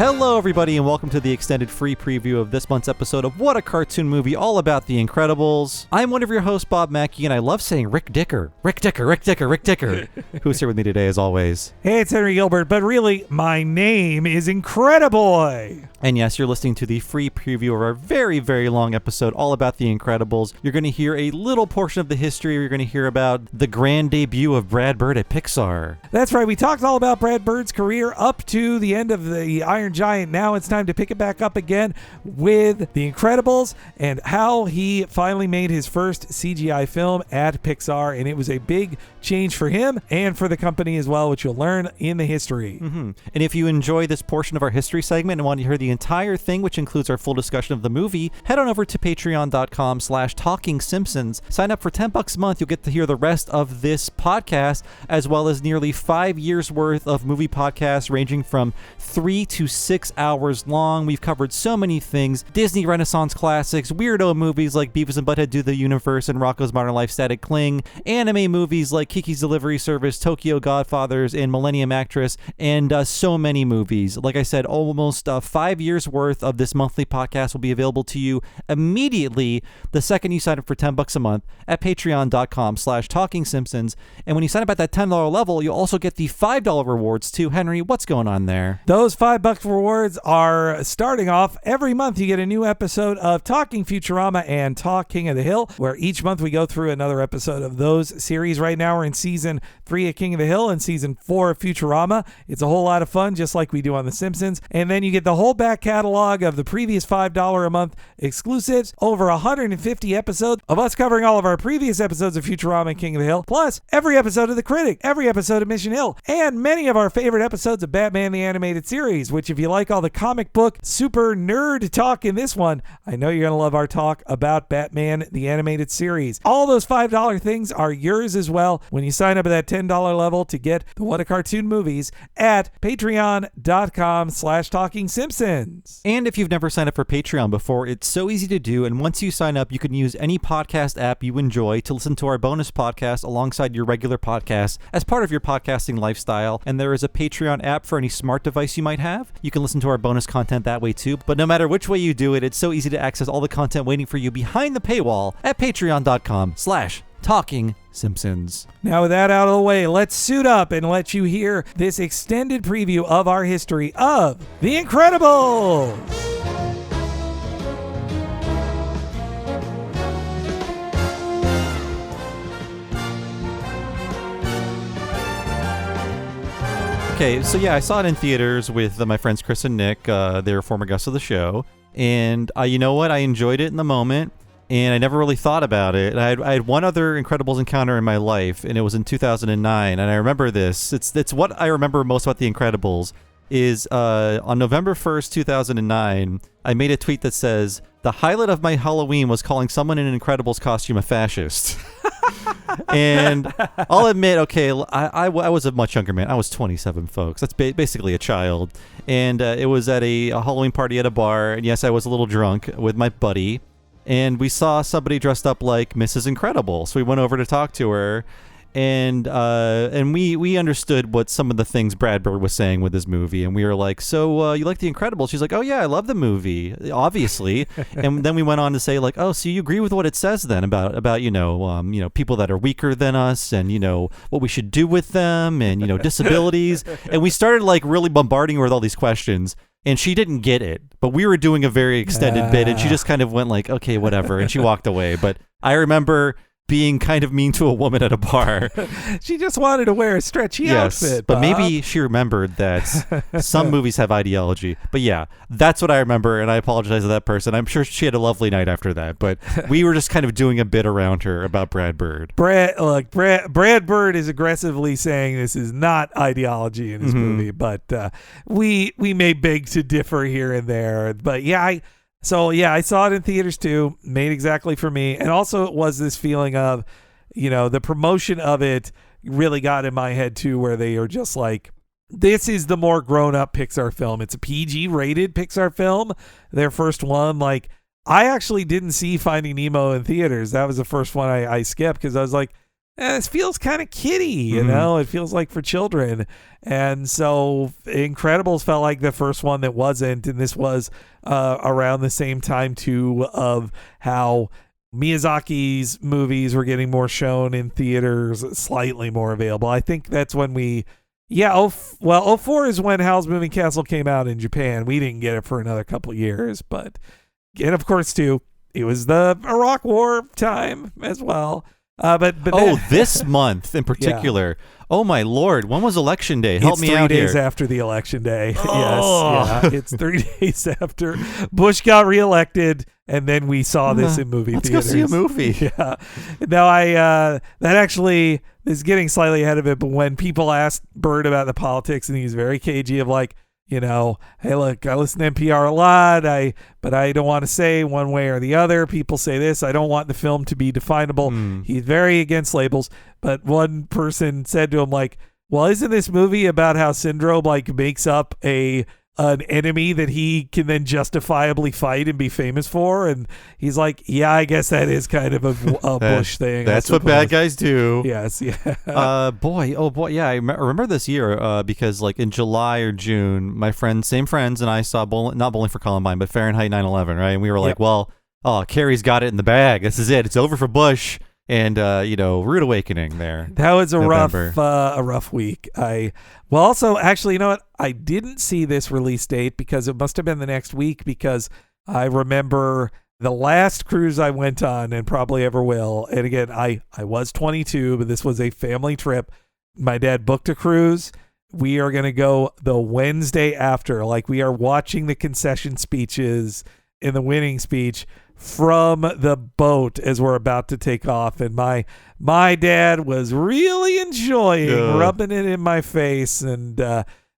Hello, everybody, and welcome to the extended free preview of this month's episode of What a Cartoon Movie, all about The Incredibles. I'm one of your hosts, Bob Mackey, and I love saying Rick Dicker, who's here with me today, as always. Hey, it's Henry Gilbert, but really, my name is Incrediboy. And yes, you're listening to the free preview of our very, very long episode all about The Incredibles. You're going to hear a little portion of the history. You're going to hear about the grand debut of Brad Bird at Pixar. That's right. We talked all about Brad Bird's career up to the end of the Iron Giant. Now it's time to pick it back up again with The Incredibles and how he finally made his first CGI film at Pixar. And it was a big change for him and for the company as well, which you'll learn in the history. Mm-hmm. And if you enjoy this portion of our history segment and want to hear the entire thing, which includes our full discussion of the movie, head on over to patreon.com/TalkingSimpsons. Sign up for $10 a month. You'll get to hear the rest of this podcast, as well as nearly 5 years worth of movie podcasts ranging from 3 to 6 hours long. We've covered so many things: Disney Renaissance classics, weirdo movies like Beavis and Butthead Do the Universe and Rocko's Modern Life Static Cling, anime movies like Kiki's Delivery Service, Tokyo Godfathers, and Millennium Actress, and so many movies. Like I said, almost 5 years worth of this monthly podcast will be available to you immediately the second you sign up for $10 a month at patreon.com/TalkingSimpsons. And when you sign up at that $10 level, you'll also get the $5 rewards too. Henry, what's going on there? Those $5 rewards are starting off every month. You get a new episode of Talking Futurama and Talk King of the Hill, where each month we go through another episode of those series. Right now we're in season 3 of King of the Hill and season 4 of Futurama. It's a whole lot of fun, just like we do on The Simpsons. And then you get the whole back catalog of the previous $5 a month exclusives, over 150 episodes of us covering all of our previous episodes of Futurama and King of the Hill, plus every episode of The Critic, every episode of Mission Hill, and many of our favorite episodes of Batman the Animated Series, which if you like all the comic book super nerd talk in this one, I know you're going to love our talk about Batman the Animated Series. All those $5 things are yours as well when you sign up at that $10 level to get the What a Cartoon Movies at patreon.com/TalkingSimpsons. And if you've never signed up for Patreon before, it's so easy to do. And once you sign up, you can use any podcast app you enjoy to listen to our bonus podcast alongside your regular podcast as part of your podcasting lifestyle. And there is a Patreon app for any smart device you might have. You can listen to our bonus content that way too. But no matter which way you do it, it's so easy to access all the content waiting for you behind the paywall at patreon.com/TalkingSimpsons. Now with that out of the way, let's suit up and let you hear this extended preview of our history of The Incredibles. Okay, so yeah, I saw it in theaters with my friends Chris and Nick. They're former guests of the show. And you know what? I enjoyed it in the moment. And I never really thought about it. I had one other Incredibles encounter in my life, and it was in 2009. And I remember this. It's what I remember most about The Incredibles is on November 1st, 2009, I made a tweet that says, "The highlight of my Halloween was calling someone in an Incredibles costume a fascist." And I'll admit, okay, I was a much younger man. I was 27, folks. That's basically a child. And it was at a Halloween party at a bar. And yes, I was a little drunk with my buddy. And we saw somebody dressed up like Mrs. Incredible. So we went over to talk to her. And we understood what some of the things Brad Bird was saying with his movie. And we were like, so you like The Incredibles? She's like, oh, yeah, I love the movie, obviously. And then we went on to say, like, oh, so you agree with what it says then about people that are weaker than us and, what we should do with them and, disabilities. And we started, like, really bombarding her with all these questions. And she didn't get it, but we were doing a very extended bit, and she just kind of went like, okay, whatever, and she walked away. But I remember being kind of mean to a woman at a bar. She just wanted to wear a stretchy outfit. But maybe she remembered that some movies have ideology. But yeah, that's what I remember, and I apologize to that person. I'm sure she had a lovely night after that, but we were just kind of doing a bit around her about Brad Bird. Brad Bird is aggressively saying this is not ideology in his movie, but we may beg to differ here and there. But yeah, I saw it in theaters too, made exactly for me. And also it was this feeling of, the promotion of it really got in my head too, where they are just like, this is the more grown-up Pixar film. It's a PG-rated Pixar film, their first one. Like, I actually didn't see Finding Nemo in theaters. That was the first one I skipped because I was like, this feels kind of kiddie, you Mhm. know? It feels like for children. And so Incredibles felt like the first one that wasn't, and this was around the same time, too, of how Miyazaki's movies were getting more shown in theaters, slightly more available. I think that's when '04 is when Howl's Moving Castle came out in Japan. We didn't get it for another couple years, and of course, too, it was the Iraq War time as well. This month in particular. Oh my Lord! When was Election Day? Help it's me 3 out days here. after the election day. Oh. Yes, yeah, it's 3 days after Bush got reelected, and then we saw this in movie Let's theaters. go see a movie. Yeah. No, that actually is getting slightly ahead of it. But when people asked Bert about the politics, and he's very cagey of like, you know, hey, look, I listen to NPR a lot, but I don't want to say one way or the other. People say this. I don't want the film to be definable. He's very against labels. But one person said to him, like, well, isn't this movie about how Syndrome, like, makes up an enemy that he can then justifiably fight and be famous for? And he's like, yeah, I guess that is kind of a Bush thing. That's what bad guys do. Yes, yeah. Yeah, I remember this year because like in July or June, my same friends and I saw not Bowling for Columbine, but Fahrenheit 9/11, right? And we were like, well, Carrie's got it in the bag. This is it. It's over for Bush. And rude awakening there. That was a November. rough week. Also, actually, you know what? I didn't see this release date because it must have been the next week, because I remember the last cruise I went on, and probably ever will. And again, I was 22, but this was a family trip. My dad booked a cruise. We are going to go the Wednesday after. Like, we are watching the concession speeches in the winning speech from the boat as we're about to take off, and my dad was really enjoying rubbing it in my face, and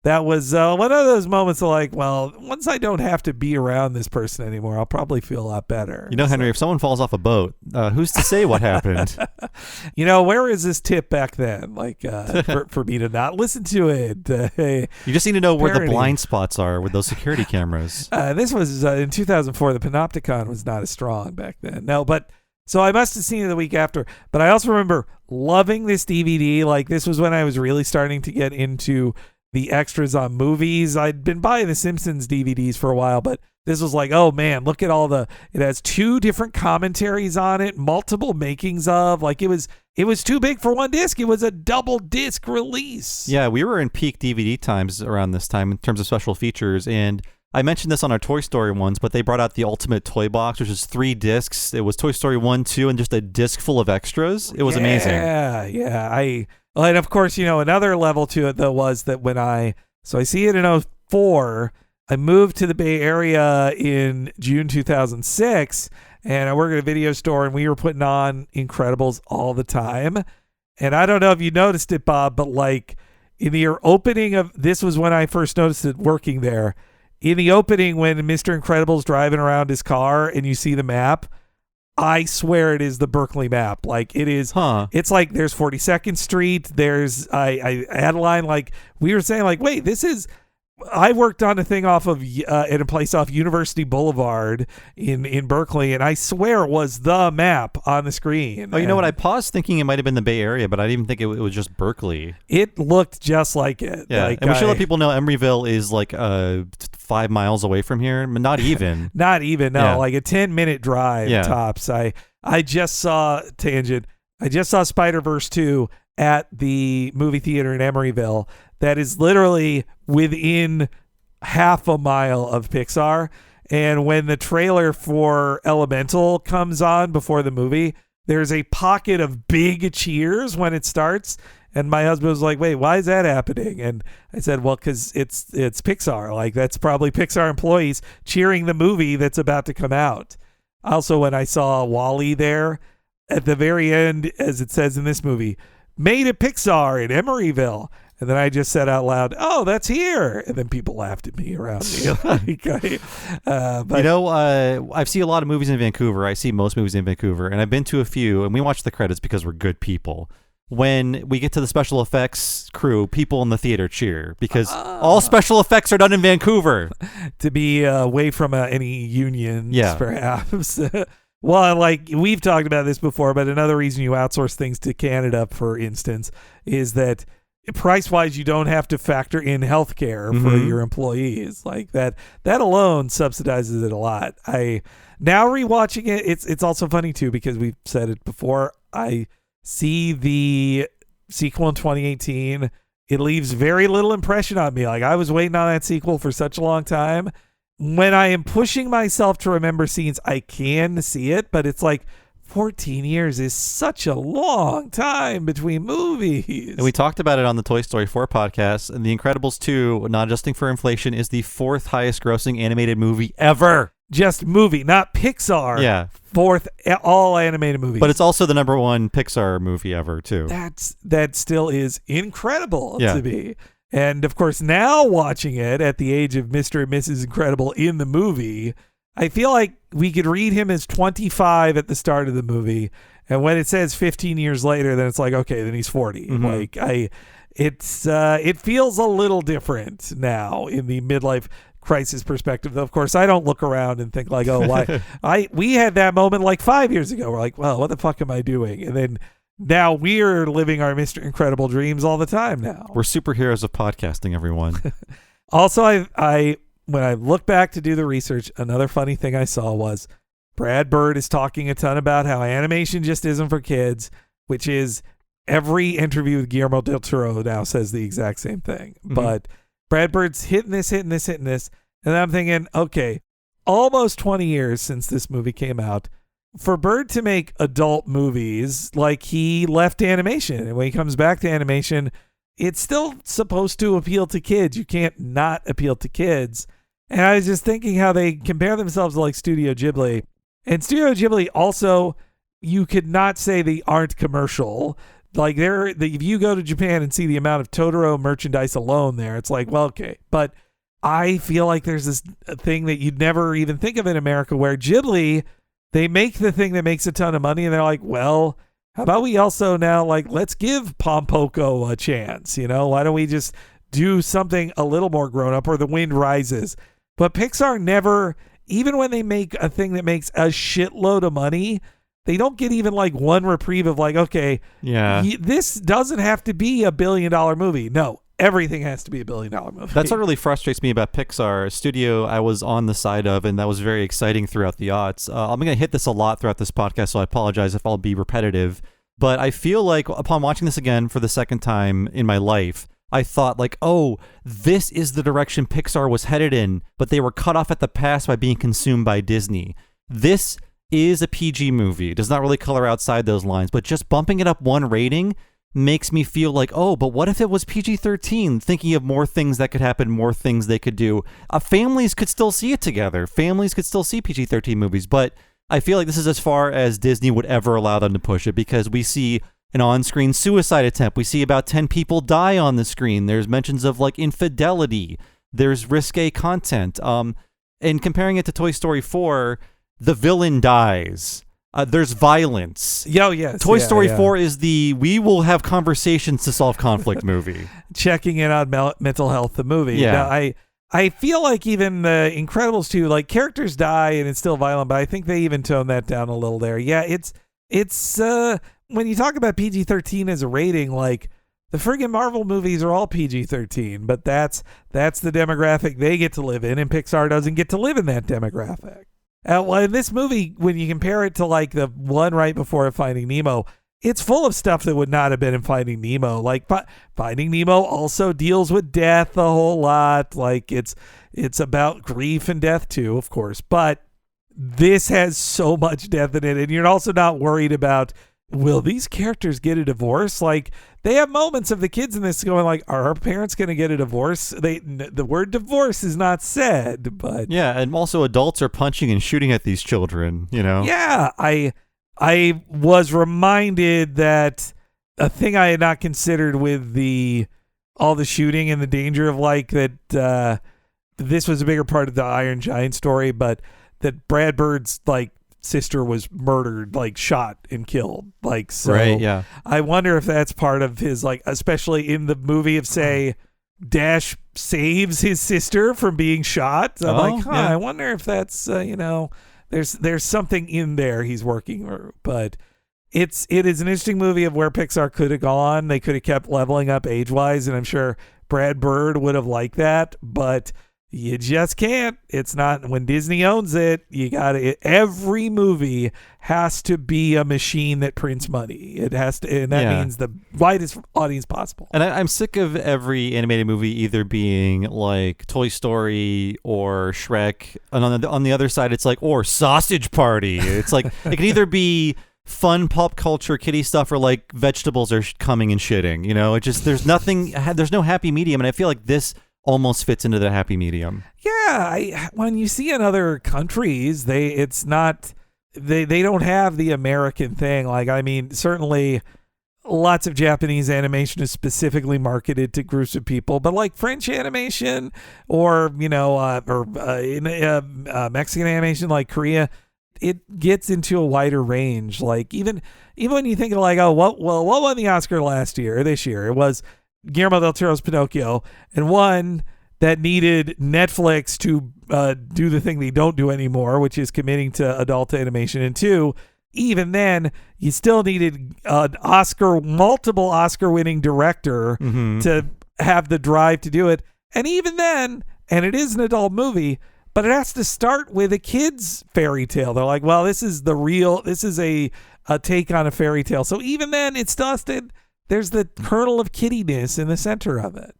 that was one of those moments of like, well, once I don't have to be around this person anymore, I'll probably feel a lot better. You know, Henry, if someone falls off a boat, who's to say what happened? You know, where is this tip back then? Like, for me to not listen to it. You just need to know where the Parody. blind spots are with those security cameras. This was in 2004. The Panopticon was not as strong back then. No, but so I must have seen it the week after. But I also remember loving this DVD. Like, this was when I was really starting to get into the extras on movies. I'd been buying the Simpsons DVDs for a while, but this was like, oh man, look at it has 2 different commentaries on it, multiple makings of, like, it was too big for one disc. It was a double disc release. Yeah, we were in peak DVD times around this time in terms of special features, and I mentioned this on our Toy Story ones, but they brought out the Ultimate Toy Box, which is 3 discs. It was Toy Story 1, 2, and just a disc full of extras. It was amazing. Yeah. And of course, you know, another level to it, though, was that I see it in 2004. I moved to the Bay Area in June 2006, and I worked at a video store, and we were putting on Incredibles all the time. And I don't know if you noticed it, Bob, but like in the opening of, this was when I first noticed it working there. In the opening, when Mr. Incredible's driving around his car and you see the map, I swear it is the Berkeley map. Like, it is. It's like there's 42nd Street. There's I had a line like, we were saying like, wait, this is. I worked on a thing off of in a place off University Boulevard in Berkeley, and I swear it was the map on the screen. Oh, you know what? I paused thinking it might have been the Bay Area, but I didn't even think it was just Berkeley. It looked just like it. Yeah, like, and we should let people know Emeryville is like 5 miles away from here. Not even. Not even. No, Yeah. like a 10-minute drive tops. I just saw Tangent. I just saw Spider-Verse 2 at the movie theater in Emeryville. That is literally within half a mile of Pixar. And when the trailer for Elemental comes on before the movie, there's a pocket of big cheers when it starts. And my husband was like, wait, why is that happening? And I said, well, because it's Pixar. Like, that's probably Pixar employees cheering the movie that's about to come out. Also, when I saw Wall-E there, at the very end, as it says in this movie, made at Pixar in Emeryville. And then I just said out loud, oh, that's here. And then people laughed at me around me. But, you know, I've seen a lot of movies in Vancouver. I see most movies in Vancouver, and I've been to a few, and we watch the credits because we're good people. When we get to the special effects crew, people in the theater cheer because all special effects are done in Vancouver. To be away from any unions, perhaps. Well, like we've talked about this before, but another reason you outsource things to Canada, for instance, is that price-wise, you don't have to factor in healthcare for your employees. Like that alone subsidizes it a lot. Now rewatching it, it's also funny too because we've said it before. I see the sequel in 2018. It leaves very little impression on me. Like I was waiting on that sequel for such a long time. When I am pushing myself to remember scenes, I can see it, but it's like 14 years is such a long time between movies. And we talked about it on the Toy Story 4 podcast, and The Incredibles 2, not adjusting for inflation, is the 4th highest grossing animated movie ever. Just movie, not Pixar. Yeah. 4th all animated movies. But it's also the number 1 Pixar movie ever, too. That still is incredible to me. And of course, now watching it at the age of Mr. and Mrs. Incredible in the movie, I feel like we could read him as 25 at the start of the movie, and when it says 15 years later, then it's like, okay, then he's 40. Like it feels a little different now in the midlife crisis perspective. Though, of course, I don't look around and think like, oh, why? We had that moment like 5 years ago. We're like, well, what the fuck am I doing? And then now we're living our Mr. Incredible dreams all the time now. We're superheroes of podcasting, everyone. Also, I when I look back to do the research, another funny thing I saw was Brad Bird is talking a ton about how animation just isn't for kids, which is every interview with Guillermo del Toro now says the exact same thing. But Brad Bird's hitting this. And I'm thinking, okay, almost 20 years since this movie came out. For Bird to make adult movies, like he left animation. And when he comes back to animation, it's still supposed to appeal to kids. You can't not appeal to kids. And I was just thinking how they compare themselves to like Studio Ghibli. And Studio Ghibli also, you could not say they aren't commercial. Like if you go to Japan and see the amount of Totoro merchandise alone there, it's like, well, okay. But I feel like there's this thing that you'd never even think of in America where Ghibli, they make the thing that makes a ton of money and they're like, well, how about we also now, like, let's give Pompoko a chance, you know? Why don't we just do something a little more grown up, or The Wind Rises? But Pixar never, even when they make a thing that makes a shitload of money, they don't get even like one reprieve of like, okay, this doesn't have to be $1 billion movie. No, everything has to be $1 billion movie. That's what really frustrates me about Pixar, a studio I was on the side of, and that was very exciting throughout the aughts. I'm going to hit this a lot throughout this podcast, so I apologize if I'll be repetitive. But I feel like upon watching this again for the second time in my life, I thought like, oh, this is the direction Pixar was headed in, but they were cut off at the pass by being consumed by Disney. This is a PG movie. It does not really color outside those lines, but just bumping it up one rating makes me feel like, oh, but what if it was PG-13? Thinking of more things that could happen, more things they could do. Families could still see it together. Families could still see PG-13 movies, but I feel like this is as far as Disney would ever allow them to push it, because we see an on-screen suicide attempt. We see about 10 people die on the screen. There's mentions of like infidelity. There's risque content. And comparing it to Toy Story 4, the villain dies. There's violence. Toy Story 4 is the we will have conversations to solve conflict movie. Checking in on mental health, the movie. Yeah. Now, I feel like even the Incredibles 2, like characters die and it's still violent, but I think they even tone that down a little there. Yeah, it's when you talk about PG-13 as a rating, like the friggin' Marvel movies are all PG-13, but that's the demographic they get to live in, and Pixar doesn't get to live in that demographic. Well, in this movie, when you compare it to like the one right before Finding Nemo, it's full of stuff that would not have been in Finding Nemo. Like Finding Nemo also deals with death a whole lot. Like it's about grief and death too, of course. But this has so much death in it, and you're also not worried about, will these characters get a divorce? Like they have moments of the kids in this going like, are our parents going to get a divorce? The word divorce is not said, but yeah, and also adults are punching and shooting at these children, you know? Yeah, I was reminded that a thing I had not considered with all the shooting and the danger of like that this was a bigger part of the Iron Giant story, but that Brad Bird's like sister was murdered, like shot and killed. Like, so right, yeah. I wonder if that's part of his, like, especially in the movie of say Dash saves his sister from being shot. I'm like, yeah. I wonder if that's, there's something in there he's working through. But it is an interesting movie of where Pixar could have gone. They could have kept leveling up age-wise, and I'm sure Brad Bird would have liked that, but you just can't. It's not, when Disney owns it, you got to, every movie has to be a machine that prints money. It has to, and that means the widest audience possible. And I'm sick of every animated movie either being like Toy Story or Shrek, and on the other side, it's like, or Sausage Party. It's like, it can either be fun pop culture kiddie stuff or like vegetables are coming and shitting. You know, it just, there's no happy medium, and I feel like this almost fits into the happy medium. Yeah, when you see in other countries, they don't have the American thing. Like, I mean, certainly lots of Japanese animation is specifically marketed to groups of people, but like French animation or Mexican animation, like Korea, it gets into a wider range. Like even when you think of like, what won the Oscar this year? It was Guillermo del Toro's Pinocchio, and one that needed Netflix to do the thing they don't do anymore, which is committing to adult animation. And two, even then, you still needed an multiple Oscar-winning director to have the drive to do it. And even then, and it is an adult movie, but it has to start with a kid's fairy tale. They're like, well, this is a take on a fairy tale. So even then, it's dusted. There's the kernel of kiddiness in the center of it.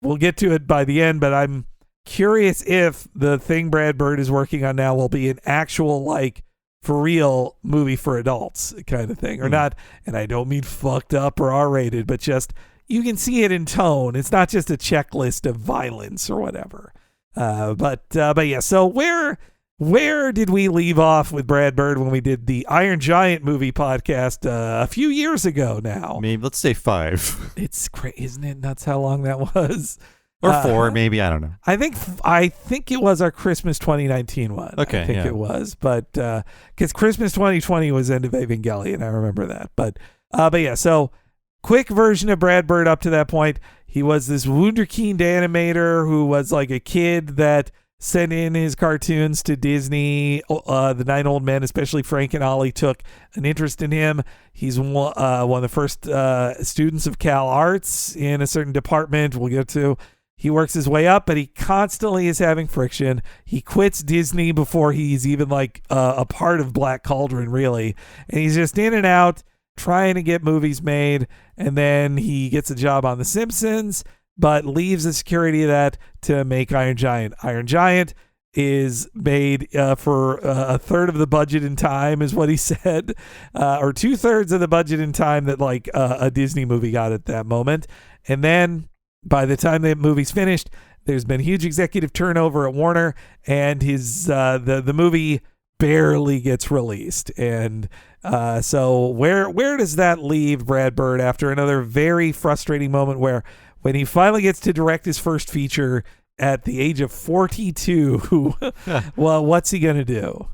We'll get to it by the end, but I'm curious if the thing Brad Bird is working on now will be an actual, like, for real movie for adults kind of thing, or not. And I don't mean fucked up or R-rated, but just you can see it in tone. It's not just a checklist of violence or whatever. But yeah. So where did we leave off with Brad Bird when we did the Iron Giant movie podcast a few years ago now? Maybe, let's say 5. It's great, isn't it? That's how long that was. Or 4, maybe. I don't know. I think it was our Christmas 2019 one. Okay, I think it was. But because Christmas 2020 was End of Evangelion. I remember that. But yeah, so quick version of Brad Bird up to that point. He was this wunderkind animator who was like a kid that sent in his cartoons to Disney. The 9 Old Men, especially Frank and Ollie, took an interest in him. He's one of the first students of Cal Arts in a certain department we'll get to. He works his way up, but he constantly is having friction. He quits Disney before he's even like a part of Black Cauldron, really. And he's just in and out trying to get movies made. And then he gets a job on The Simpsons, but leaves the security of that to make Iron Giant. Iron Giant is made for a third of the budget and time, is what he said, or 2/3 of the budget and time that like a Disney movie got at that moment. And then by the time the movie's finished, there's been huge executive turnover at Warner, and his the movie barely gets released. And so where does that leave Brad Bird after another very frustrating moment where when he finally gets to direct his first feature at the age of 42, well, what's he going to do?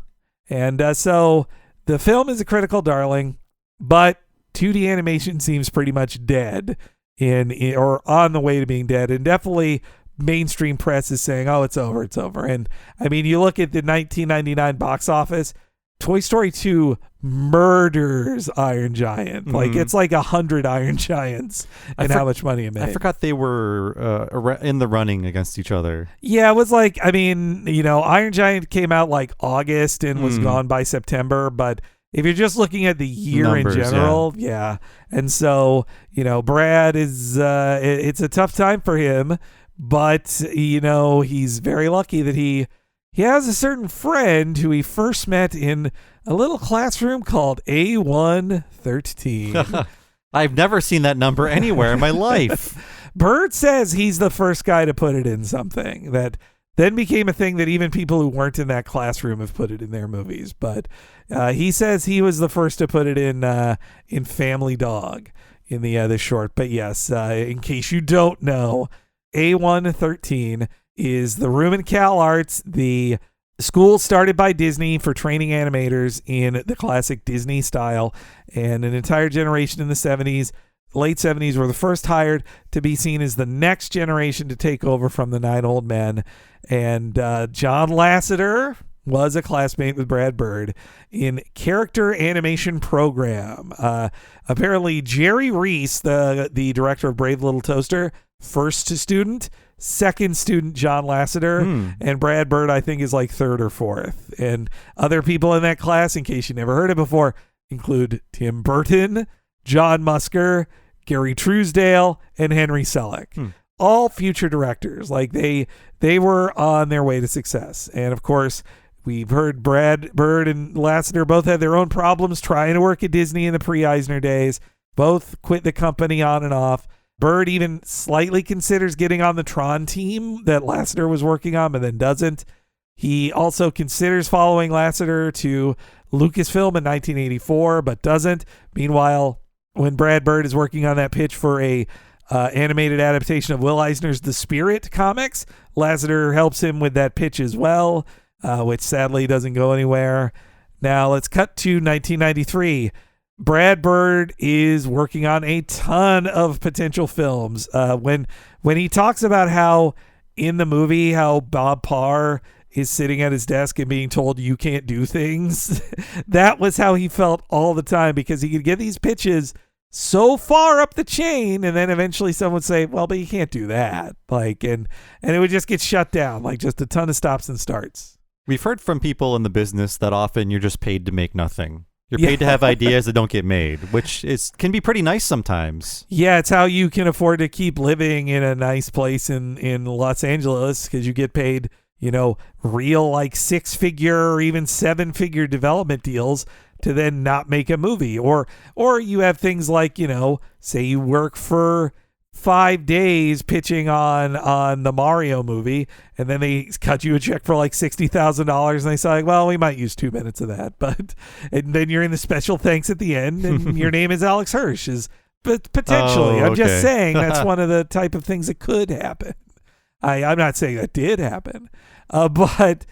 And so the film is a critical darling, but 2D animation seems pretty much dead or on the way to being dead. And definitely mainstream press is saying, oh, it's over. And I mean, you look at the 1999 box office, Toy Story 2 murders Iron Giant. Like, it's like 100 Iron Giants and how much money it made. I forgot they were in the running against each other. Yeah, it was like, I mean, Iron Giant came out like August and was gone by September, but if you're just looking at the year numbers, in general, yeah. And so, Brad is, it's a tough time for him, but, he's very lucky that he has a certain friend who he first met in a little classroom called A113. I've never seen that number anywhere in my life. Bird says he's the first guy to put it in something that then became a thing that even people who weren't in that classroom have put it in their movies. But he says he was the first to put it in Family Dog in the short. But yes, in case you don't know, A113 is the room in Cal Arts, the school started by Disney for training animators in the classic Disney style, and an entire generation in the 70s, late 70s, were the first hired to be seen as the next generation to take over from the 9 Old Men. And John Lasseter, was a classmate with Brad Bird in Character Animation Program. Apparently, Jerry Reese, the director of Brave Little Toaster, first student, second student John Lasseter, and Brad Bird, I think, is like third or fourth. And other people in that class, in case you never heard it before, include Tim Burton, John Musker, Gary Truesdale, and Henry Selick. All future directors. Like they were on their way to success. And of course, we've heard Brad Bird and Lasseter both had their own problems trying to work at Disney in the pre-Eisner days. Both quit the company on and off. Bird even slightly considers getting on the Tron team that Lasseter was working on, but then doesn't. He also considers following Lasseter to Lucasfilm in 1984, but doesn't. Meanwhile, when Brad Bird is working on that pitch for a animated adaptation of Will Eisner's The Spirit comics, Lasseter helps him with that pitch as well, which sadly doesn't go anywhere. Now let's cut to 1993. Brad Bird is working on a ton of potential films. When he talks about how in the movie how Bob Parr is sitting at his desk and being told you can't do things, that was how he felt all the time, because he could get these pitches so far up the chain, and then eventually someone would say, well, but you can't do that. Like, and it would just get shut down, like just a ton of stops and starts. We've heard from people in the business that often you're just paid to make nothing. You're paid to have ideas that don't get made, which can be pretty nice sometimes. Yeah, it's how you can afford to keep living in a nice place in Los Angeles, because you get paid, real like 6-figure or even 7-figure development deals to then not make a movie. Or you have things like, say you work for 5 days pitching on the Mario movie, and then they cut you a check for like $60,000, and they say, like, well, we might use 2 minutes of that, and then you're in the special thanks at the end, and your name is Alex Hirsch. But potentially, I'm just saying that's one of the type of things that could happen. I'm not saying that did happen, but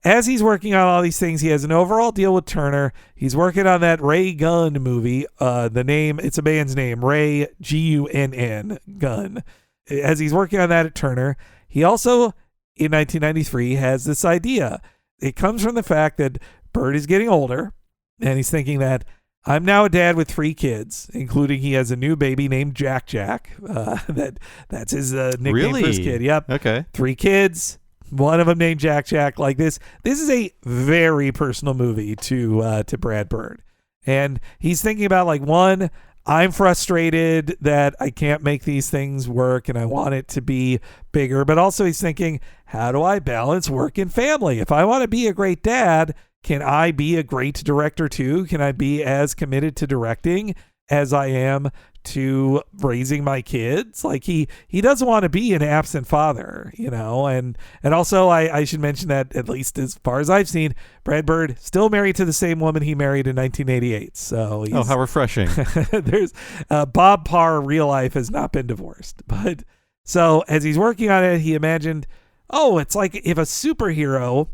as he's working on all these things, he has an overall deal with Turner. He's working on that Ray Gunn movie. The name, it's a band's name, Ray, Gunn, Gunn. As he's working on that at Turner, he also, in 1993, has this idea. It comes from the fact that Bird is getting older, and he's thinking that I'm now a dad with 3 kids, including he has a new baby named Jack. That's his nickname for his kid. Yep. Okay. 3 kids. One of them named Jack. Like this is a very personal movie to Brad Bird, and he's thinking about, like, one, I'm frustrated that I can't make these things work, and I want it to be bigger. But also, he's thinking, how do I balance work and family? If I want to be a great dad, can I be a great director too? Can I be as committed to directing as I am to raising my kids? Like he doesn't want to be an absent father, and also I should mention that, at least as far as I've seen, Brad Bird still married to the same woman he married in 1988. So how refreshing. There's Bob Parr, real life, has not been divorced. But so as he's working on it, he imagined, it's like if a superhero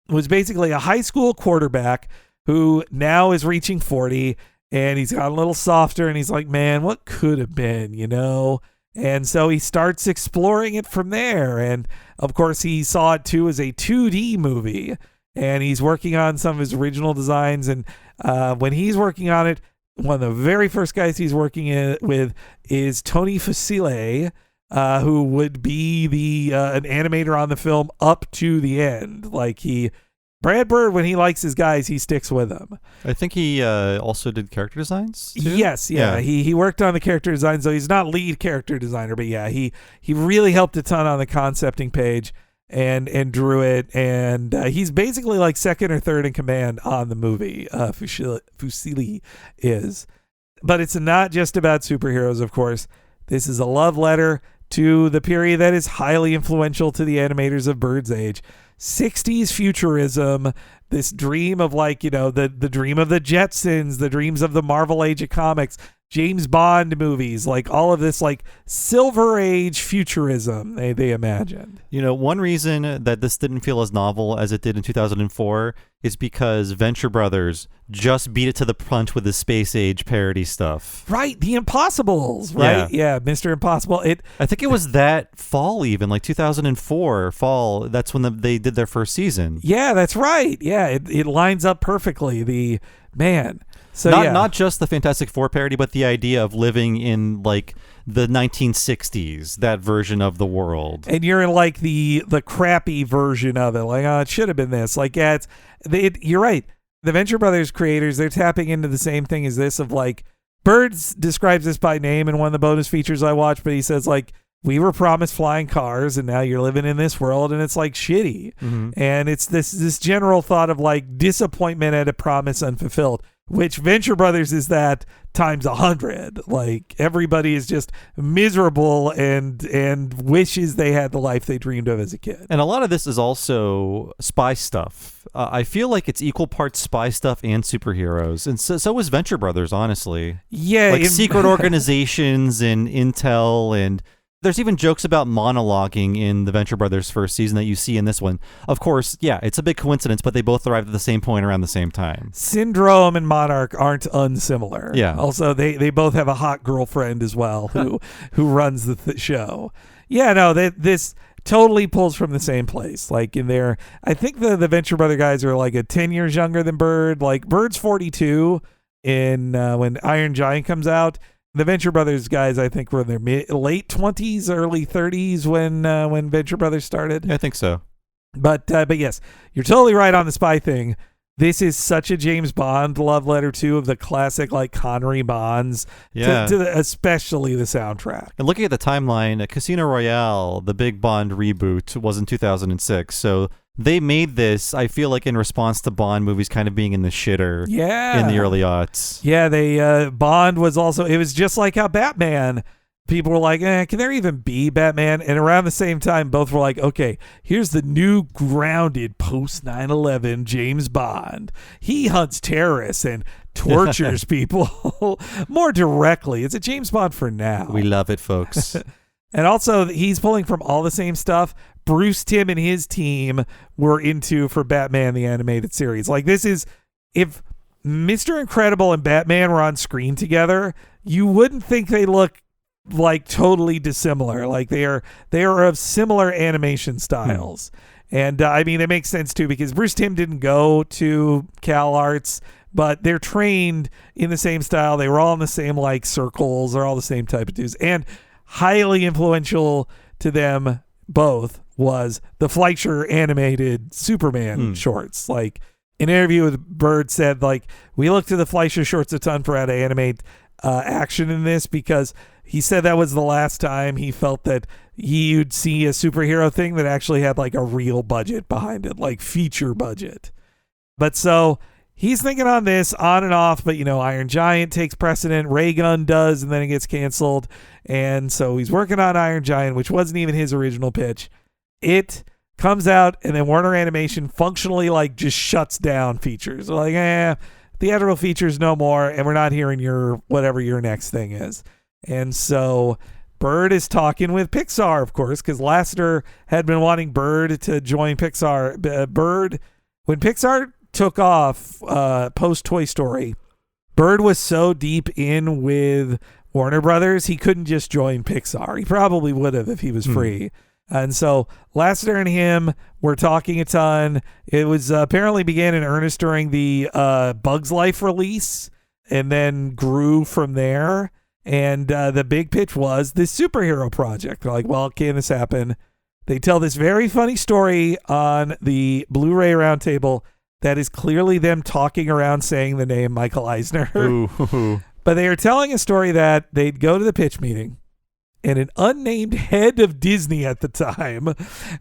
was basically a high school quarterback who now is reaching 40, and he's got a little softer, and he's like, man, what could have been, And so he starts exploring it from there. And of course, he saw it too as a 2D movie, and he's working on some of his original designs. And when he's working on it, one of the very first guys he's working with is Tony Fusilli, who would be an animator on the film up to the end. Brad Bird, when he likes his guys, he sticks with them. I think he also did character designs too? Yes, yeah. He worked on the character design, so he's not lead character designer, but yeah, he really helped a ton on the concepting page and drew it, and he's basically like second or third in command on the movie. Fusilli is. But it's not just about superheroes, of course. This is a love letter to the period that is highly influential to the animators of Bird's age. 60s futurism, this dream of the dream of the Jetsons, the dreams of the Marvel Age of Comics, James Bond movies, like all of this Silver Age futurism they imagined. One reason that this didn't feel as novel as it did in 2004 is because Venture Brothers just beat it to the punch with the space age parody stuff. Right, The Impossibles, right? Yeah, Mr. Impossible. I think it was that fall, even like 2004 fall. That's when they did their first season. Yeah, that's right. Yeah, it lines up perfectly. So not just the Fantastic Four parody, but the idea of living in like the 1960s, that version of the world. And you're in like the crappy version of it. Like, oh, it should have been this. Like, yeah, you're right. The Venture Brothers creators, they're tapping into the same thing as this of like, Birds describes this by name in one of the bonus features I watched, but he says like, we were promised flying cars and now you're living in this world and it's like shitty. Mm-hmm. And it's this general thought of like disappointment at a promise unfulfilled, which Venture Brothers is that times 100. Like everybody is just miserable and wishes they had the life they dreamed of as a kid. And a lot of this is also spy stuff. I feel like it's equal parts spy stuff and superheroes. And so is Venture Brothers, honestly. Yeah. Like secret organizations and intel, and there's even jokes about monologuing in the Venture Brothers first season that you see in this one. Of course, yeah, it's a big coincidence, but they both arrived at the same point around the same time. Syndrome and Monarch aren't unsimilar. Yeah. Also, they both have a hot girlfriend as well who runs the show. Yeah, no, this totally pulls from the same place. Like in there, I think the Venture Brother guys are like 10 years younger than Bird. Like Bird's 42 in when Iron Giant comes out. The Venture Brothers guys, I think, were in their late 20s, early 30s when Venture Brothers started. Yeah, I think so. But yes, you're totally right on the spy thing. This is such a James Bond love letter too, of the classic like Connery Bonds, especially the soundtrack. And looking at the timeline, Casino Royale, the big Bond reboot, was in 2006. So they made this, I feel like, in response to Bond movies kind of being in the shitter in the early aughts. Yeah, Bond was also, it was just like how Batman, people were like, can there even be Batman? And around the same time, both were like, okay, here's the new grounded post 9/11 James Bond. He hunts terrorists and tortures people more directly. It's a James Bond for now. We love it, folks. And also, he's pulling from all the same stuff Bruce Timm and his team were into for Batman the Animated Series. Like, this is, if Mr. Incredible and Batman were on screen together, you wouldn't think they look like totally dissimilar. Like they are of similar animation styles. And I mean, it makes sense too, because Bruce Timm didn't go to Cal Arts, but they're trained in the same style. They were all in the same like circles. They're all the same type of dudes. And highly influential to them both was the Fleischer animated Superman shorts. Like an interview with Bird said, like, we looked to the Fleischer shorts a ton for how to animate action in this, because he said that was the last time he felt that you'd see a superhero thing that actually had like a real budget behind it, like feature budget. But so he's thinking on this on and off, but Iron Giant takes precedent, Ray Gun does, and then it gets canceled. And so he's working on Iron Giant, which wasn't even his original pitch. It comes out, and then Warner Animation functionally like just shuts down features. They're like, theatrical features no more, and we're not hearing your whatever your next thing is. And so Bird is talking with Pixar, of course, because Lasseter had been wanting Bird to join Pixar. Bird, when Pixar took off post Toy Story, Bird was so deep in with Warner Brothers, he couldn't just join Pixar. He probably would have if he was free. And so Lasseter and him were talking a ton. It was apparently began in earnest during the Bugs Life release and then grew from there. And the big pitch was this superhero project. They're like, well, can this happen? They tell this very funny story on the Blu-ray roundtable that is clearly them talking around saying the name Michael Eisner. Ooh. But they are telling a story that they'd go to the pitch meeting, and an unnamed head of Disney at the time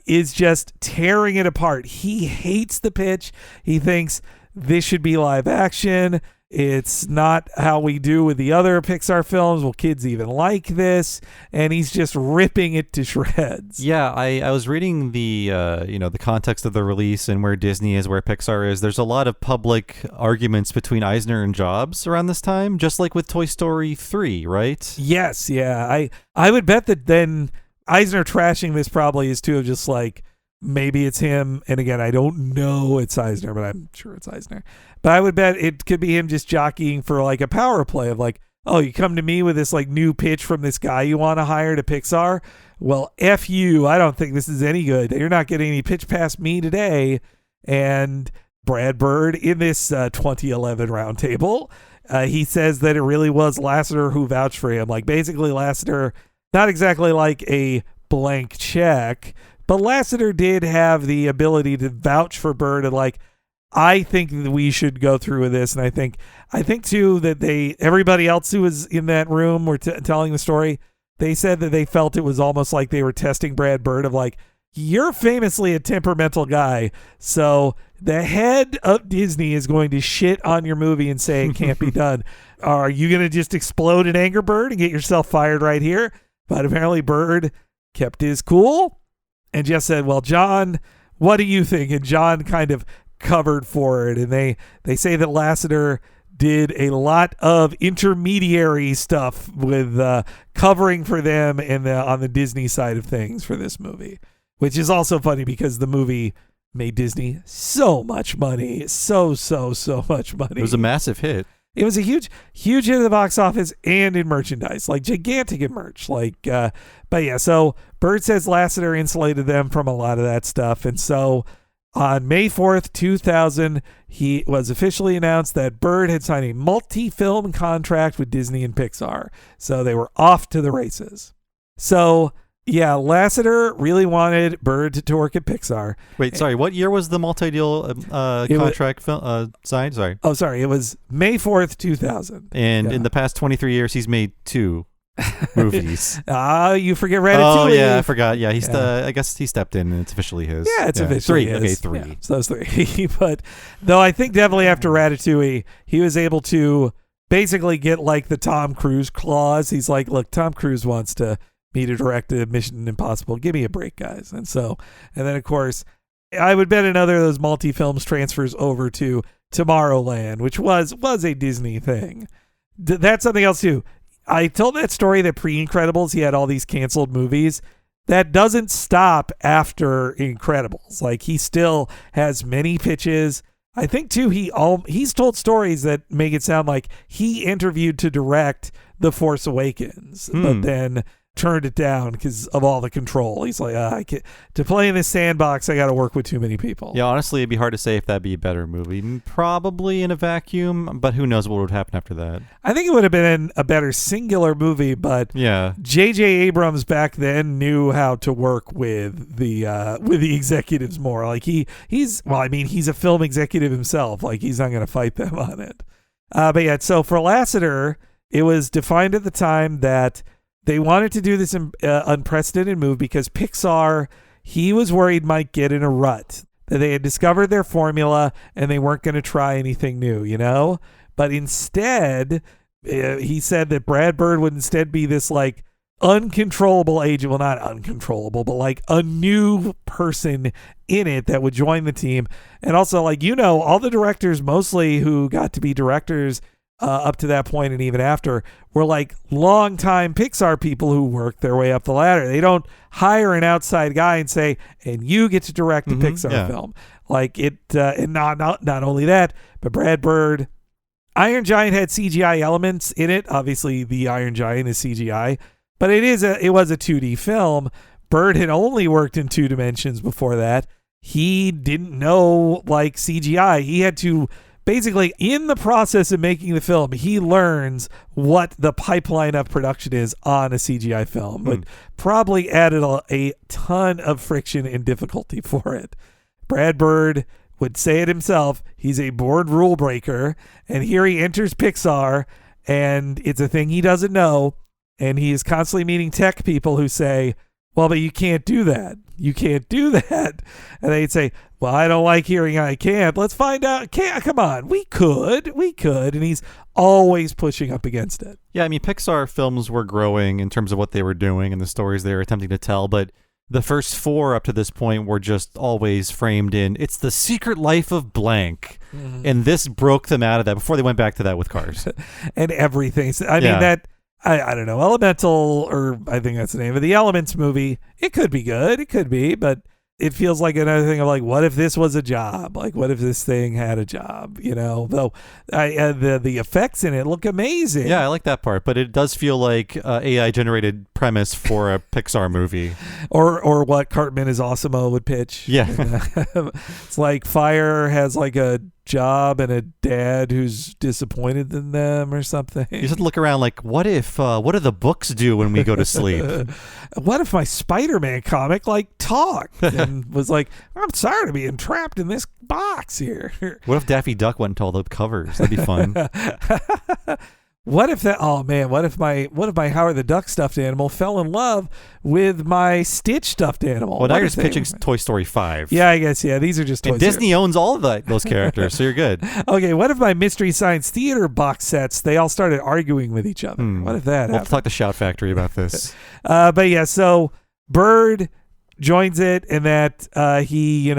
is just tearing it apart. He hates the pitch. He thinks this should be live action. It's not how we do with the other Pixar films. Will kids even like this? And he's just ripping it to shreds. Yeah, I was reading the the context of the release and where Disney is, where Pixar is. There's a lot of public arguments between Eisner and Jobs around this time, just like with Toy Story 3, right? Yes, yeah. I would bet that then Eisner trashing this probably is too of just like, maybe it's him. And again, I don't know it's Eisner, but I'm sure it's Eisner. But I would bet it could be him just jockeying for like a power play of like, oh, you come to me with this like new pitch from this guy you want to hire to Pixar? Well, F you. I don't think this is any good. You're not getting any pitch past me today. And Brad Bird in this 2011 roundtable, he says that it really was Lasseter who vouched for him. Like basically Lasseter, not exactly like a blank check, but Lasseter did have the ability to vouch for Bird and like, I think that we should go through with this. And I think too that everybody else who was in that room were telling the story, they said that they felt it was almost like they were testing Brad Bird of like, you're famously a temperamental guy. So the head of Disney is going to shit on your movie and say it can't be done. Are you going to just explode in anger, Bird, and get yourself fired right here? But apparently Bird kept his cool and just said, well, John, what do you think? And John kind of covered for it. And they say that Lasseter did a lot of intermediary stuff with covering for them on the Disney side of things for this movie, which is also funny because the movie made Disney so much money, so much money. It was a massive hit. It was a huge hit at the box office and in merchandise, like gigantic in merch. Like, but yeah, so Bird says Lasseter insulated them from a lot of that stuff. And so on May 4th, 2000, he was officially announced that Bird had signed a multi-film contract with Disney and Pixar. So they were off to the races. So yeah, Lasseter really wanted Bird to work at Pixar. Wait, sorry. What year was the multi-deal contract signed? Sorry. Oh, sorry. It was May 4th, 2000. And in the past 23 years, he's made 2 movies. You forget Ratatouille. Oh, yeah, I forgot. Yeah, I guess he stepped in and it's officially his. Yeah, it's officially 3. his. Okay, 3. Yeah, so those 3. But though I think definitely after Ratatouille, he was able to basically get like the Tom Cruise clause. He's like, look, Tom Cruise wants me to direct a Mission Impossible. Give me a break, guys. And then of course, I would bet another of those multi-films transfers over to Tomorrowland, which was a Disney thing. That's something else too. I told that story that pre-Incredibles, he had all these canceled movies. That doesn't stop after Incredibles. Like he still has many pitches. I think too, he's told stories that make it sound like he interviewed to direct The Force Awakens, but then turned it down because of all the control. He's like, I can't, to play in this sandbox, I got to work with too many people. Yeah, honestly, it'd be hard to say if that'd be a better movie. Probably in a vacuum, but who knows what would happen after that. I think it would have been a better singular movie, but yeah, J.J. Abrams back then knew how to work with the executives more. Like he's a film executive himself. Like he's not going to fight them on it. But yeah, so for Lasseter, it was defined at the time that they wanted to do this unprecedented move because Pixar, he was worried, might get in a rut. That they had discovered their formula and they weren't going to try anything new, you know? But instead, he said that Brad Bird would instead be this like uncontrollable agent. Well, not uncontrollable, but like a new person in it that would join the team. And also, like, you know, all the directors mostly who got to be directors up to that point and even after were like longtime Pixar people who worked their way up the ladder. They don't hire an outside guy and say, and you get to direct a Pixar film. Like it, and not only that, but Brad Bird, Iron Giant had CGI elements in it. Obviously the Iron Giant is CGI, but it was a 2D film. Bird had only worked in 2 dimensions before that. He didn't know like CGI. He had to basically, in the process of making the film, he learns what the pipeline of production is on a CGI film, but probably added a ton of friction and difficulty for it. Brad Bird would say it himself. He's a board rule breaker, and here he enters Pixar, and it's a thing he doesn't know, and he is constantly meeting tech people who say, well, but you can't do that. You can't do that. And they'd say, well, I don't like hearing I can't. Let's find out. Come on. We could. And he's always pushing up against it. Yeah, I mean, Pixar films were growing in terms of what they were doing and the stories they were attempting to tell, but the first 4 up to this point were just always framed in, it's the secret life of blank. And this broke them out of that before they went back to that with Cars. And everything. I mean, that... I don't know, Elemental, or I think that's the name of the Elements movie. It could be good. It could be, but it feels like another thing of like, what if this was a job? Like, what if this thing had a job? Though the effects in it look amazing. Yeah, I like that part, but it does feel like AI generated premise for a Pixar movie. Or what Cartman is Awesome-o would pitch. Yeah. It's like Fire has like a job and a dad who's disappointed in them or something. You just look around like, what do the books do when we go to sleep? What if my Spider-Man comic talked and was like, I'm sorry to be entrapped in this box here. What if Daffy Duck went to all the covers? That'd be fun. What if my Howard the Duck stuffed animal fell in love with my Stitch stuffed animal? Well, now you're just pitching Toy Story 5. Yeah, I guess. Yeah, these are just Toy and Disney owns all of those characters, so you're good. Okay, what if my Mystery Science Theater box sets, they all started arguing with each other? What if that We'll happened? talk to Shout Factory about this. But yeah, so Bird joins it, and that he,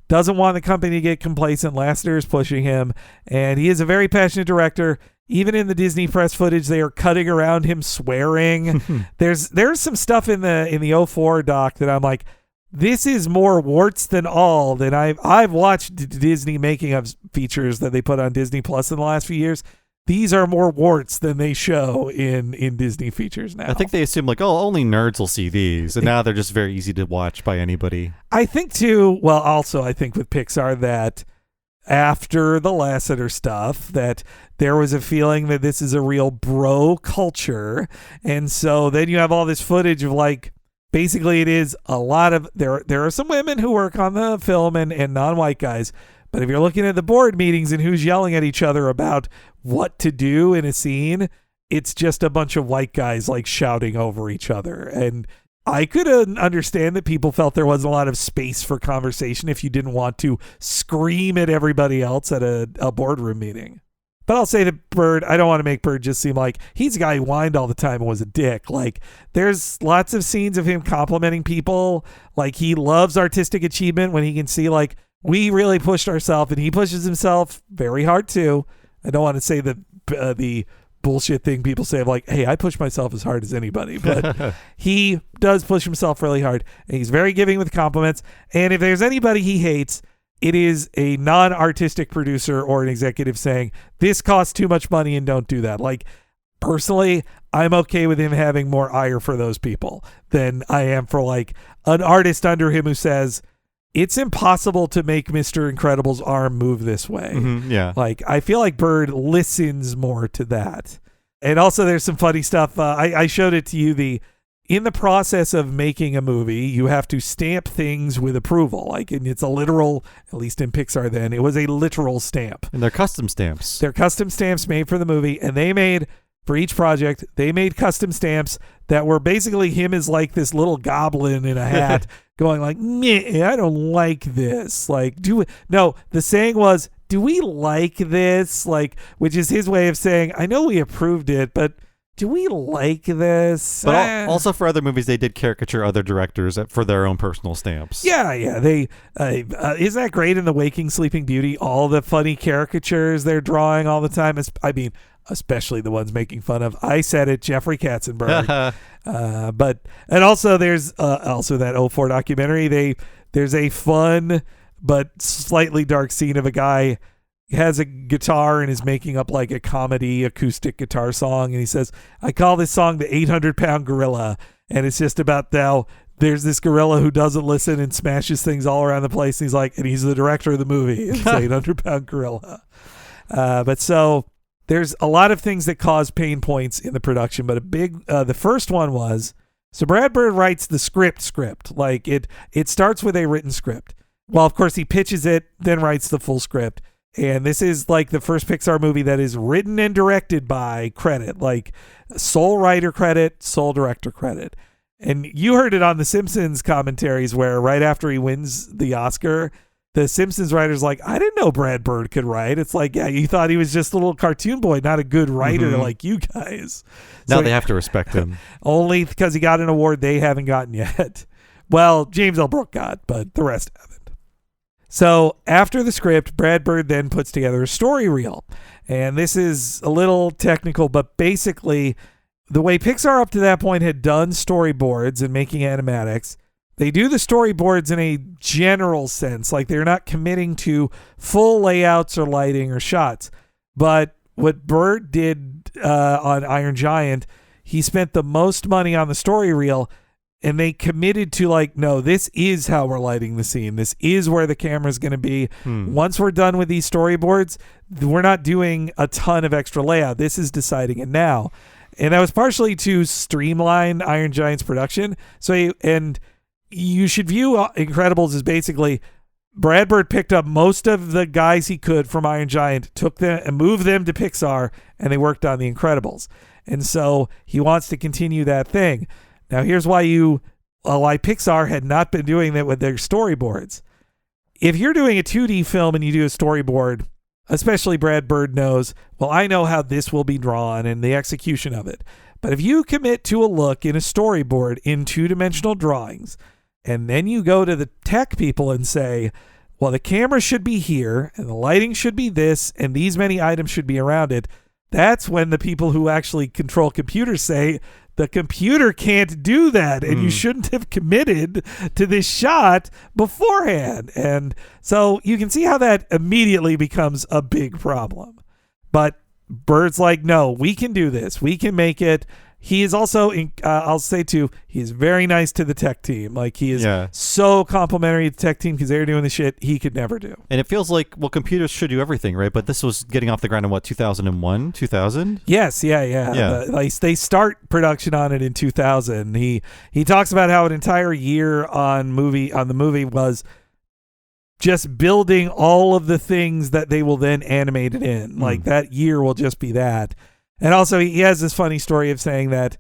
doesn't want the company to get complacent. Lasseter is pushing him, and he is a very passionate director. Even in the Disney press footage, they are cutting around him swearing. There's some stuff in the 04 doc that I'm like, this is more warts than all that I've watched Disney making of features that they put on Disney Plus in the last few years. These are more warts than they show in Disney features now. I think they assume only nerds will see these, and now they're just very easy to watch by anybody. I think too. Well, also I think with Pixar that after the Lasseter stuff, that there was a feeling that this is a real bro culture, and so then you have all this footage of basically it is a lot of there are some women who work on the film and non-white guys. But if you're looking at the board meetings and who's yelling at each other about what to do in a scene, it's just a bunch of white guys shouting over each other. And I could understand that people felt there wasn't a lot of space for conversation if you didn't want to scream at everybody else at a boardroom meeting. But I'll say that Bird, I don't want to make Bird just seem like he's a guy who whined all the time and was a dick. There's lots of scenes of him complimenting people. He loves artistic achievement when he can see we really pushed ourselves, and he pushes himself very hard too. I don't want to say the bullshit thing people say of hey, I push myself as hard as anybody, but he does push himself really hard, and he's very giving with compliments. And if there's anybody he hates, it is a non-artistic producer or an executive saying, this costs too much money and don't do that. Personally, I'm okay with him having more ire for those people than I am for an artist under him who says, it's impossible to make Mr. Incredible's arm move this way. Mm-hmm, yeah. I feel like Bird listens more to that. And also there's some funny stuff. I showed it to you. In the process of making a movie, you have to stamp things with approval. And it's a literal, at least in Pixar then, it was a literal stamp. And they're custom stamps. They're custom stamps made for the movie. And they made, for each project, they made custom stamps that were basically him as this little goblin in a hat going meh, I don't like this. No, the saying was, do we like this? Which is his way of saying, I know we approved it, but do we like this? But also for other movies, they did caricature other directors for their own personal stamps. Yeah. They isn't that great in The Waking Sleeping Beauty? All the funny caricatures they're drawing all the time. Especially the ones making fun of, I said it, Jeffrey Katzenberg. And also there's also that 04 documentary. There's a fun but slightly dark scene of a guy has a guitar and is making up a comedy acoustic guitar song, and he says, I call this song the 800-pound gorilla, and it's just about there's this gorilla who doesn't listen and smashes things all around the place, and he's the director of the movie. It's 800-pound gorilla. But so there's a lot of things that cause pain points in the production, but the first one was, so Brad Bird writes the script. It starts with a written script. Well, of course he pitches it, then writes the full script. And this is the first Pixar movie that is written and directed by credit, sole writer credit, sole director credit. And you heard it on the Simpsons commentaries where right after he wins the Oscar, the Simpsons writer's I didn't know Brad Bird could write. It's yeah, you thought he was just a little cartoon boy, not a good writer like you guys. Now they have to respect him. Only because he got an award they haven't gotten yet. Well, James L. Brooke got, but the rest haven't. So after the script, Brad Bird then puts together a story reel. And this is a little technical, but basically the way Pixar up to that point had done storyboards and making animatics, They do the storyboards in a general sense, like they're not committing to full layouts or lighting or shots. But what Bird did on Iron Giant, he spent the most money on the story reel, and they committed to like, no, this is how we're lighting the scene. This is where the camera's going to be. Once we're done with these storyboards, we're not doing a ton of extra layout. This is deciding it now. And that was partially to streamline Iron Giant's production. And you should view Incredibles as basically Brad Bird picked up most of the guys he could from Iron Giant, took them and moved them to Pixar, and they worked on The Incredibles. And so he wants to continue that thing. Now, here's why Pixar had not been doing that with their storyboards. If you're doing a 2D film and you do a storyboard, especially Brad Bird knows, well, I know how this will be drawn and the execution of it. But if you commit to a look in a storyboard in two-dimensional drawings, and then you go to the tech people and say, well, the camera should be here, and the lighting should be this, and these many items should be around it, that's when the people who actually control computers say, the computer can't do that, and you shouldn't have committed to this shot beforehand. And so you can see how that immediately becomes a big problem. But Bird's like, no, we can do this. We can make it. He is also, I'll say too, he is very nice to the tech team. Like, he is so complimentary to the tech team because they're doing the shit he could never do. And it feels like, well, computers should do everything, right? But this was getting off the ground in what, 2001, 2000? Yes, yeah. They start production on it in 2000. He talks about how an entire year on the movie was just building all of the things that they will then animate it in. Like, that year will just be that. And also, he has this funny story of saying that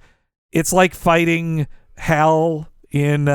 it's like fighting Hal in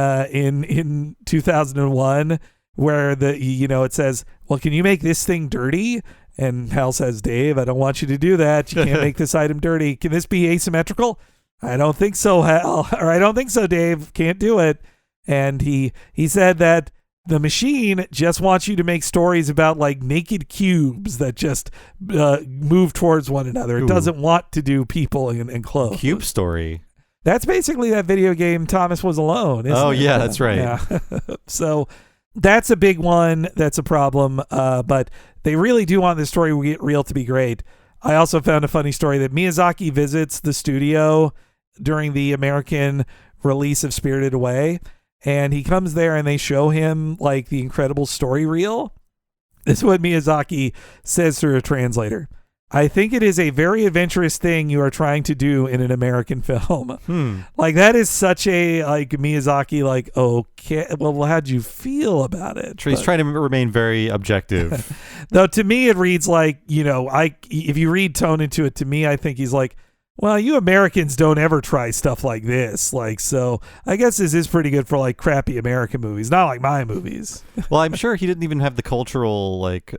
2001, where it says, well, can you make this thing dirty? And Hal says, Dave, I don't want you to do that. You can't make this item dirty. Can this be asymmetrical? I don't think so, Hal. Or I don't think so, Dave. Can't do it. And he said that the machine just wants you to make stories about like naked cubes that just move towards one another. It doesn't want to do people and clothes. Cube story. That's basically that video game Thomas Was Alone, isn't it? Yeah, that's right. Yeah. So that's a big one. That's a problem. But they really do want this story Get Real to be great. I also found a funny story that Miyazaki visits the studio during the American release of Spirited Away. And he comes there and they show him like the incredible story reel. This is what Miyazaki says through a translator. I think it is a very adventurous thing you are trying to do in an American film. Like, that is such a like Miyazaki, like, okay, well, how'd you feel about it? He's trying to remain very objective. Though to me it reads like, if you read tone into it, to me, I think he's like, well, you Americans don't ever try stuff like this. Like, so I guess this is pretty good for like crappy American movies, not like my movies. Well, I'm sure he didn't even have the cultural like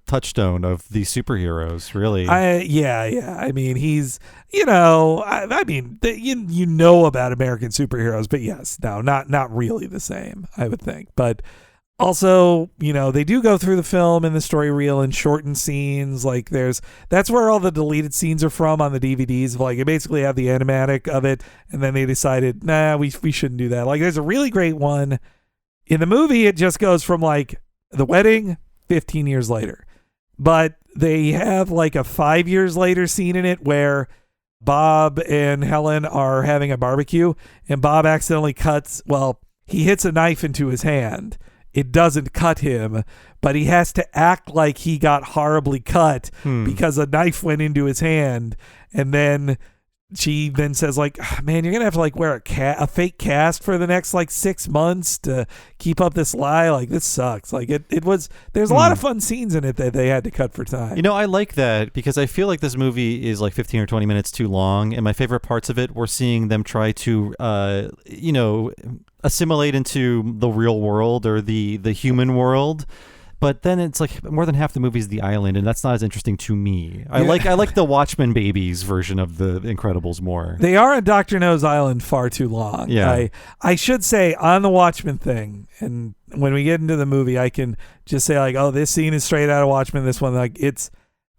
touchstone of these superheroes, really. Yeah. I mean, he's, I mean, you know about American superheroes, but yes, no, not really the same, I would think. But also, they do go through the film and the story reel and shorten scenes. Like, that's where all the deleted scenes are from on the DVDs. Like, they basically have the animatic of it, and then they decided, nah, we shouldn't do that. Like, there's a really great one in the movie. It just goes from like the wedding 15 years later, but they have like a 5 years later scene in it where Bob and Helen are having a barbecue, and Bob accidentally he hits a knife into his hand. It doesn't cut him, but he has to act like he got horribly cut because a knife went into his hand. And then she then says like, man, you're going to have to like wear a fake cast for the next like 6 months to keep up this lie. Like, this sucks. Like, there's a lot of fun scenes in it that they had to cut for time. I like that because I feel like this movie is like 15 or 20 minutes too long. And my favorite parts of it were seeing them try to, assimilate into the real world or the human world. But then it's like more than half the movie is the island, and that's not as interesting to me. I like the Watchmen babies version of the Incredibles more. They are on Dr. No's island far too long. Yeah. I should say on the Watchmen thing, and when we get into the movie, I can just say like, oh, this scene is straight out of Watchmen. This one, like,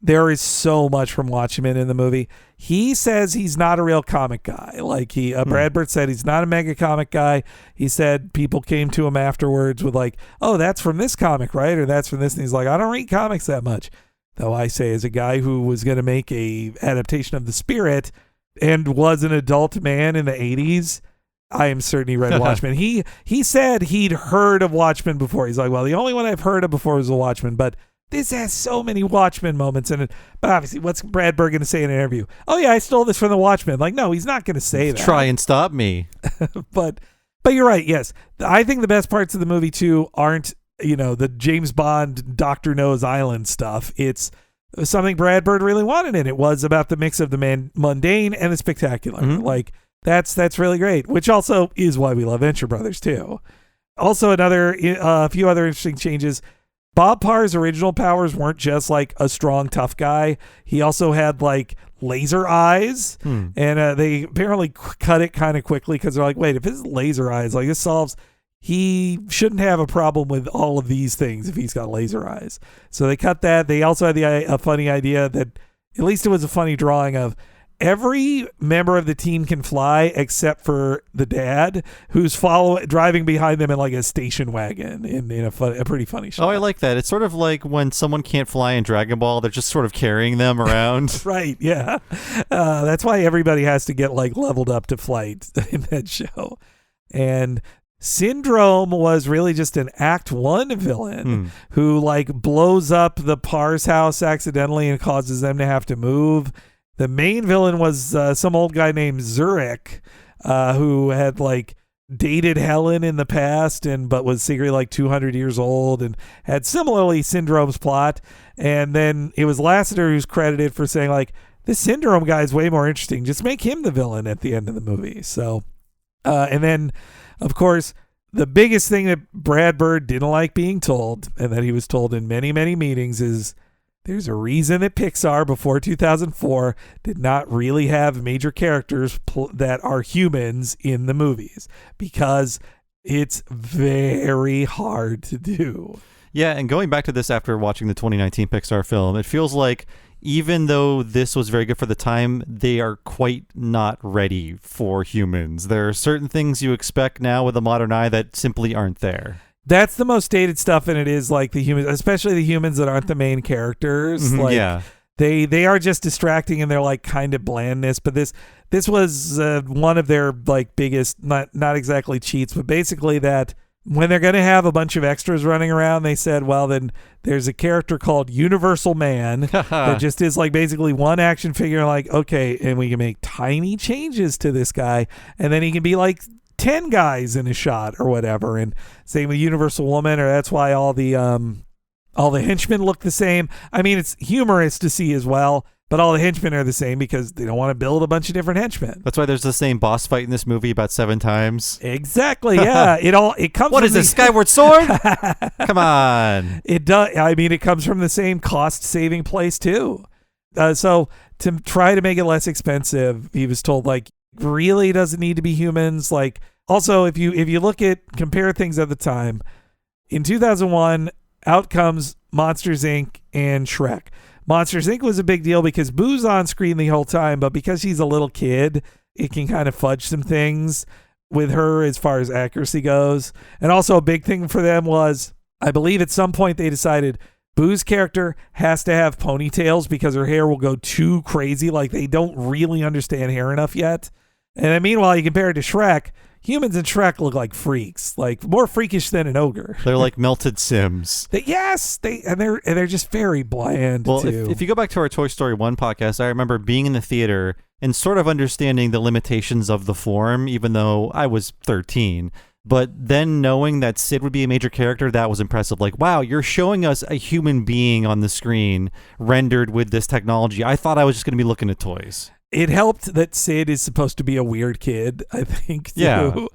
there is so much from Watchmen in the movie. He says he's not a real comic guy. Like Brad Bird said, he's not a mega comic guy. He said people came to him afterwards with like, oh, that's from this comic, right? Or that's from this. And he's like, I don't read comics that much. Though I say, as a guy who was going to make a adaptation of The Spirit and was an adult man in the 80s, I am certain he read Watchmen. He said he'd heard of Watchmen before. He's like, well, the only one I've heard of before was The Watchmen, but this has so many Watchmen moments in it. But obviously, what's Brad Bird going to say in an interview? Oh, yeah, I stole this from The Watchmen. Like, no, he's not going to say that. Try and stop me. But you're right, yes. I think the best parts of the movie, too, aren't, the James Bond Dr. No's Island stuff. It's something Brad Bird really wanted, and it was about the mix of the mundane and the spectacular. Mm-hmm. Like, that's really great, which also is why we love Venture Brothers, too. Also, a few other interesting changes. Bob Parr's original powers weren't just like a strong, tough guy. He also had like laser eyes, and they apparently cut it kind of quickly because they're like, wait, if his laser eyes, like this solves, he shouldn't have a problem with all of these things if he's got laser eyes. So they cut that. They also had a funny idea that, at least it was a funny drawing of, every member of the team can fly except for the dad, who's driving behind them in like a station wagon in a pretty funny shot. Oh, I like that. It's sort of like when someone can't fly in Dragon Ball, they're just sort of carrying them around. Right, yeah. That's why everybody has to get like leveled up to flight in that show. And Syndrome was really just an Act 1 villain who like blows up the Parr's house accidentally and causes them to have to move. The main villain was some old guy named Zurich, who had like dated Helen in the past, but was secretly like 200 years old and had similarly Syndrome's plot. And then it was Lasseter who's credited for saying like, this Syndrome guy is way more interesting. Just make him the villain at the end of the movie. So, and then of course, the biggest thing that Brad Bird didn't like being told, and that he was told in many, many meetings, is there's a reason that Pixar before 2004 did not really have major characters that are humans in the movies, because it's very hard to do. Yeah, and going back to this after watching the 2019 Pixar film, it feels like even though this was very good for the time, they are quite not ready for humans. There are certain things you expect now with a modern eye that simply aren't there. That's the most dated stuff, and it is like the humans, especially the humans that aren't the main characters. Like, yeah. They are just distracting, and they're like kind of blandness. But this was one of their like biggest, not exactly cheats, but basically that when they're going to have a bunch of extras running around, they said, well, then there's a character called Universal Man that just is like basically one action figure. Like, okay, and we can make tiny changes to this guy, and then he can be like 10 guys in a shot or whatever. And same with Universal Woman, or that's why all the henchmen look the same. I mean, it's humorous to see as well, but all the henchmen are the same because they don't want to build a bunch of different henchmen. That's why there's the same boss fight in this movie about 7 times. Exactly, yeah. It comes. What is this, Skyward Sword? Come on. It does. I mean, it comes from the same cost-saving place too. So to try to make it less expensive, he was told like, really doesn't need to be humans. Like, also, if you look at compare things at the time, in 2001, out comes Monsters Inc. and Shrek. Monsters Inc. was a big deal because Boo's on screen the whole time, but because she's a little kid, it can kind of fudge some things with her as far as accuracy goes. And also a big thing for them was, I believe at some point they decided Boo's character has to have ponytails because her hair will go too crazy. Like, they don't really understand hair enough yet. And then meanwhile, you compare it to Shrek, humans in Shrek look like freaks, like more freakish than an ogre. They're like melted Sims. They're just very bland. Well, too. if you go back to our Toy Story 1 podcast, I remember being in the theater and sort of understanding the limitations of the form, even though I was 13. But then knowing that Sid would be a major character, that was impressive. Like, wow, you're showing us a human being on the screen rendered with this technology. I thought I was just going to be looking at toys. It helped that Sid is supposed to be a weird kid, I think, too. Yeah.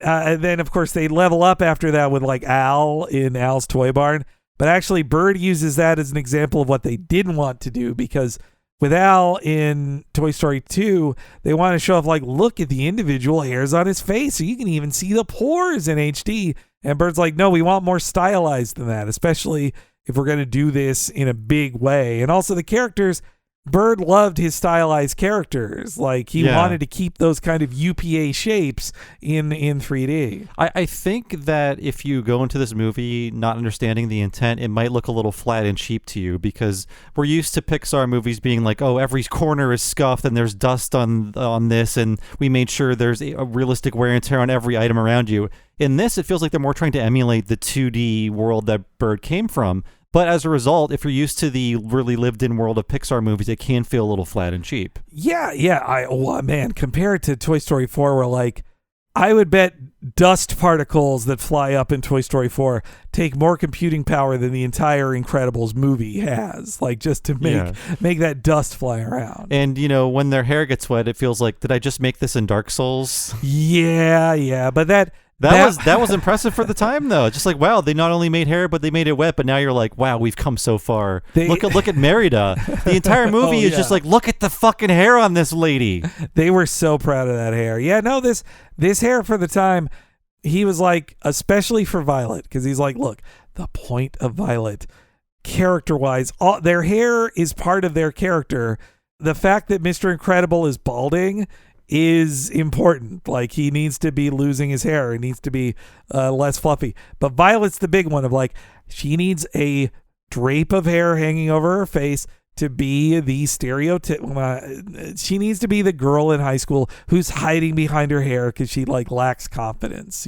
And then, of course, they level up after that with, like, Al in Al's Toy Barn. But actually, Bird uses that as an example of what they didn't want to do, because with Al in Toy Story 2, they want to show off, like, look at the individual hairs on his face, so you can even see the pores in HD. And Bird's like, no, we want more stylized than that, especially if we're going to do this in a big way. And also the characters, Bird loved his stylized characters. Like he wanted to keep those kind of UPA shapes in 3D. I think that if you go into this movie not understanding the intent, it might look a little flat and cheap to you, because we're used to Pixar movies being like, oh, every corner is scuffed and there's dust on this, and we made sure there's a realistic wear and tear on every item around you. In this, it feels like they're more trying to emulate the 2D world that Bird came from. But as a result, if you're used to the really lived-in world of Pixar movies, it can feel a little flat and cheap. Yeah. Man, compared to Toy Story 4, where like, I would bet dust particles that fly up in Toy Story 4 take more computing power than the entire Incredibles movie has, like just to make that dust fly around. And, when their hair gets wet, it feels like, did I just make this in Dark Souls? Yeah. But that was impressive for the time, though. Just like, wow, they not only made hair, but they made it wet. But now you're like, wow, we've come so far. Look at Merida. The entire movie is just like, look at the fucking hair on this lady. They were so proud of that hair. Yeah, no, this hair for the time, he was like, especially for Violet, because he's like, look, the point of Violet, character-wise, their hair is part of their character. The fact that Mr. Incredible is balding is important. Like, he needs to be losing his hair. It needs to be less fluffy. But Violet's the big one of like, she needs a drape of hair hanging over her face to be the stereotype. She needs to be the girl in high school who's hiding behind her hair because she like lacks confidence,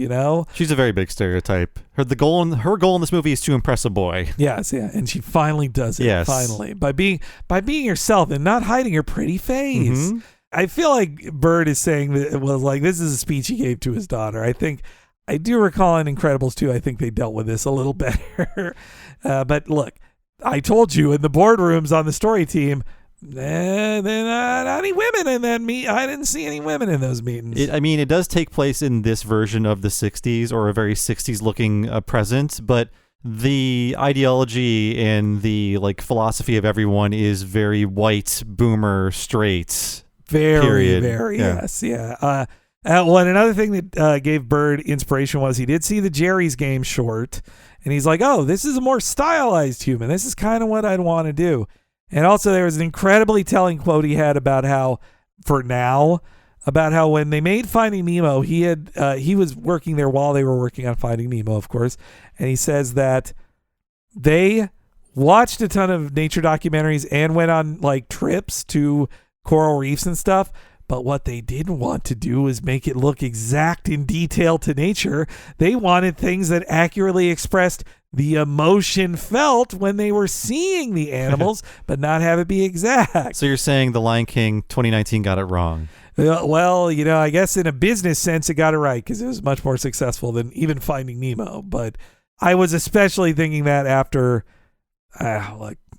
She's a very big stereotype. Her goal in this movie is to impress a boy. Yes, yeah, and she finally does it. Yes. Finally, by being herself and not hiding her pretty face. Mm-hmm. I feel like Bird is saying that it was like, this is a speech he gave to his daughter. I do recall in Incredibles 2, I think they dealt with this a little better. But look, I told you in the boardrooms on the story team, there not any women in that meet. I didn't see any women in those meetings. It does take place in this version of the 60s, or a very 60s looking present, but the ideology and the like philosophy of everyone is very white, boomer, straight. Very, yes, yeah. And another thing that gave Bird inspiration was he did see the Jerry's Game short, and he's like, oh, this is a more stylized human. This is kind of what I'd want to do. And also there was an incredibly telling quote he had about how when they made Finding Nemo, he was working there while they were working on Finding Nemo, of course, and he says that they watched a ton of nature documentaries and went on like trips to coral reefs and stuff, but what they didn't want to do was make it look exact in detail to nature. They wanted things that accurately expressed the emotion felt when they were seeing the animals, but not have it be exact. So you're saying The Lion King 2019 got it wrong? Well, I guess in a business sense it got it right, because it was much more successful than even Finding Nemo. But I was especially thinking that after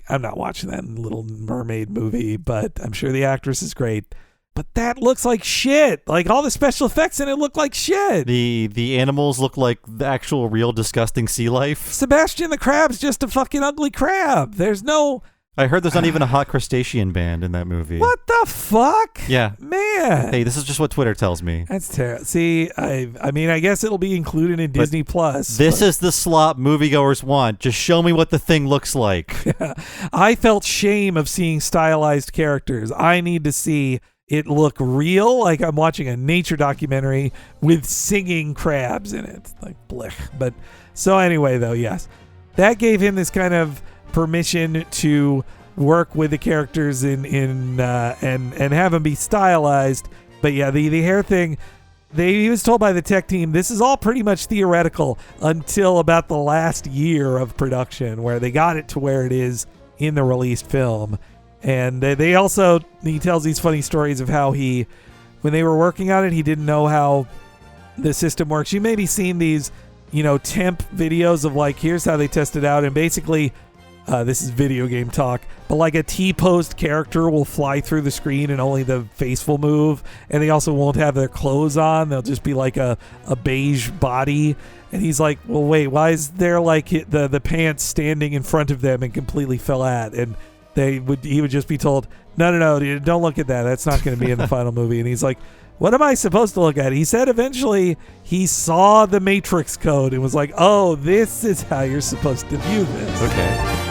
I'm not watching that Little Mermaid movie, but I'm sure the actress is great. But that looks like shit. Like, all the special effects in it look like shit. The animals look like the actual real disgusting sea life. Sebastian the Crab's just a fucking ugly crab. There's no... I heard there's not even a hot crustacean band in that movie. What the fuck? Yeah. Man. Hey, this is just what Twitter tells me. That's terrible. See, I guess it'll be included in Disney Plus. This is the slop moviegoers want. Just show me what the thing looks like. Yeah. I felt shame of seeing stylized characters. I need to see it look real, like I'm watching a nature documentary with singing crabs in it. Like, blech. But so anyway, though, yes. That gave him this kind of permission to work with the characters and have them be stylized. But yeah, the hair thing, he was told by the tech team, this is all pretty much theoretical until about the last year of production, where they got it to where it is in the released film. And they also, he tells these funny stories of how when they were working on it, he didn't know how the system works. You may be seeing these, temp videos of like, here's how they test it out. And basically, this is video game talk, but like a T-posed character will fly through the screen and only the face will move. And they also won't have their clothes on. They'll just be like a beige body. And he's like, well, wait, why is there like the pants standing in front of them and completely flat? And he would just be told, no, dude, don't look at that. That's not going to be in the final movie. And he's like, What am I supposed to look at? He said eventually he saw the Matrix code and was like, oh, this is how you're supposed to view this. Okay.